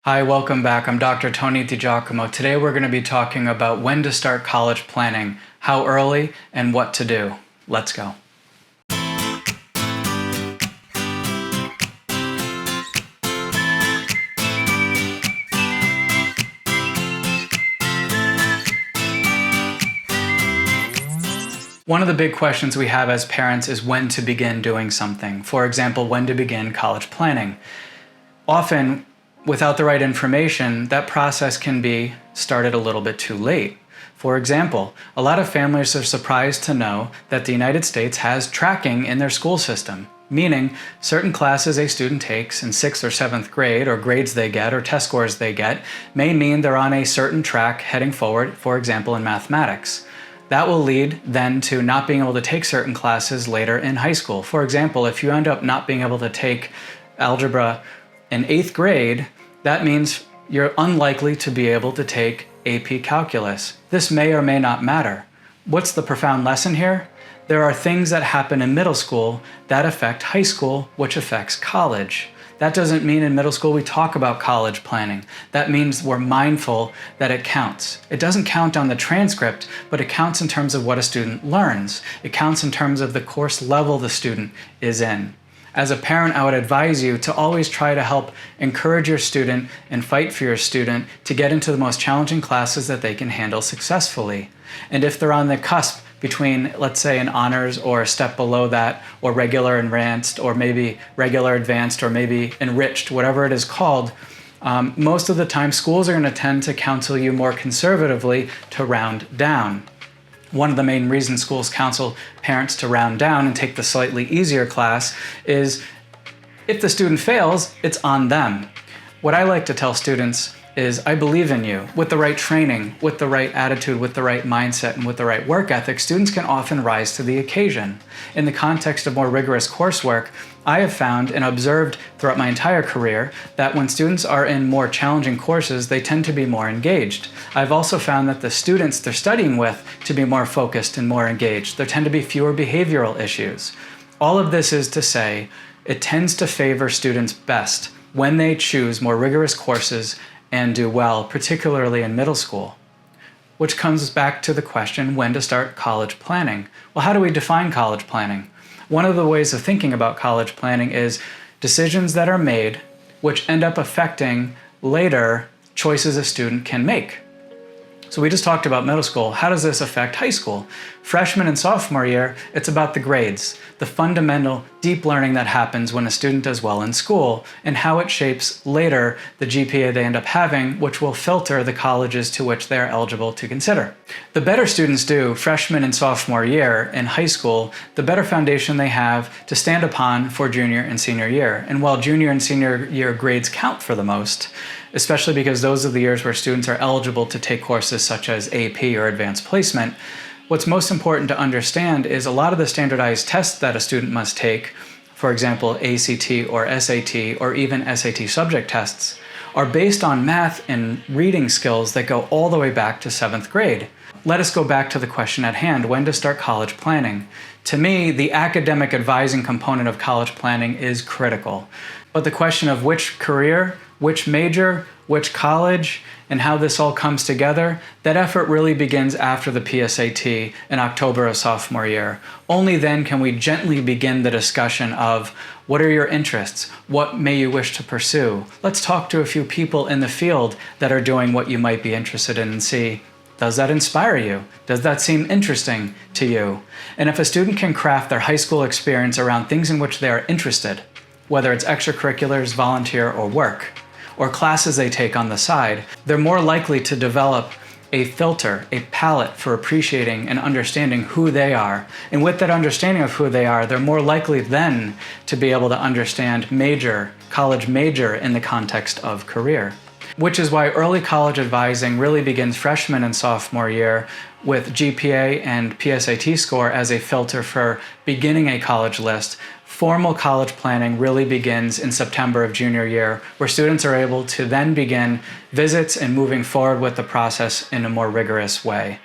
Hi, welcome back. I'm Dr. Tony DiGiacomo. Today we're going to be talking about when to start college planning, how early, and what to do. Let's go. One of the big questions we have as parents is when to begin doing something. For example, when to begin college planning. Often, without the right information, that process can be started a little bit too late. For example, a lot of families are surprised to know that the United States has tracking in their school system, meaning certain classes a student takes in 6th or 7th grade, or grades they get, or test scores they get, may mean they're on a certain track heading forward, for example, in mathematics. That will lead then to not being able to take certain classes later in high school. For example, if you end up not being able to take algebra in 8th grade, that means you're unlikely to be able to take AP Calculus. This may or may not matter. What's the profound lesson here? There are things that happen in middle school that affect high school, which affects college. That doesn't mean in middle school we talk about college planning. That means we're mindful that it counts. It doesn't count on the transcript, but it counts in terms of what a student learns. It counts in terms of the course level the student is in. As a parent, I would advise you to always try to help encourage your student and fight for your student to get into the most challenging classes that they can handle successfully. And if they're on the cusp between, let's say, an honors or a step below that, or regular advanced, or maybe regular advanced, or maybe enriched, whatever it is called, most of the time schools are going to tend to counsel you more conservatively to round down. One of the main reasons schools counsel parents to round down and take the slightly easier class is if the student fails, it's on them. What I like to tell students is, I believe in you. With the right training, with the right attitude, with the right mindset, and with the right work ethic, students can often rise to the occasion. In the context of more rigorous coursework, I have found and observed throughout my entire career that when students are in more challenging courses, they tend to be more engaged. I've also found that the students they're studying with to be more focused and more engaged. There tend to be fewer behavioral issues. All of this is to say, it tends to favor students best when they choose more rigorous courses and do well, particularly in middle school. Which comes back to the question, when to start college planning? Well, how do we define college planning? One of the ways of thinking about college planning is decisions that are made which end up affecting later choices a student can make. So we just talked about middle school. How does this affect high school? Freshman and sophomore year, it's about the grades, the fundamental deep learning that happens when a student does well in school, and how it shapes later the GPA they end up having, which will filter the colleges to which they're eligible to consider. The better students do freshman and sophomore year in high school, the better foundation they have to stand upon for junior and senior year. And while junior and senior year grades count for the most, especially because those are the years where students are eligible to take courses such as AP or advanced placement, what's most important to understand is a lot of the standardized tests that a student must take, for example, ACT or SAT or even SAT subject tests, are based on math and reading skills that go all the way back to 7th grade. Let us go back to the question at hand, when to start college planning. To me, the academic advising component of college planning is critical. But the question of which career, which major, which college, and how this all comes together, that effort really begins after the PSAT in October of sophomore year. Only then can we gently begin the discussion of what are your interests? What may you wish to pursue? Let's talk to a few people in the field that are doing what you might be interested in and see, does that inspire you? Does that seem interesting to you? And if a student can craft their high school experience around things in which they are interested, whether it's extracurriculars, volunteer, or work, or classes they take on the side, they're more likely to develop a filter, a palette for appreciating and understanding who they are. And with that understanding of who they are, they're more likely then to be able to understand major, college major in the context of career. Which is why early college advising really begins freshman and sophomore year with GPA and PSAT score as a filter for beginning a college list. Formal college planning really begins in September of junior year, where students are able to then begin visits and moving forward with the process in a more rigorous way.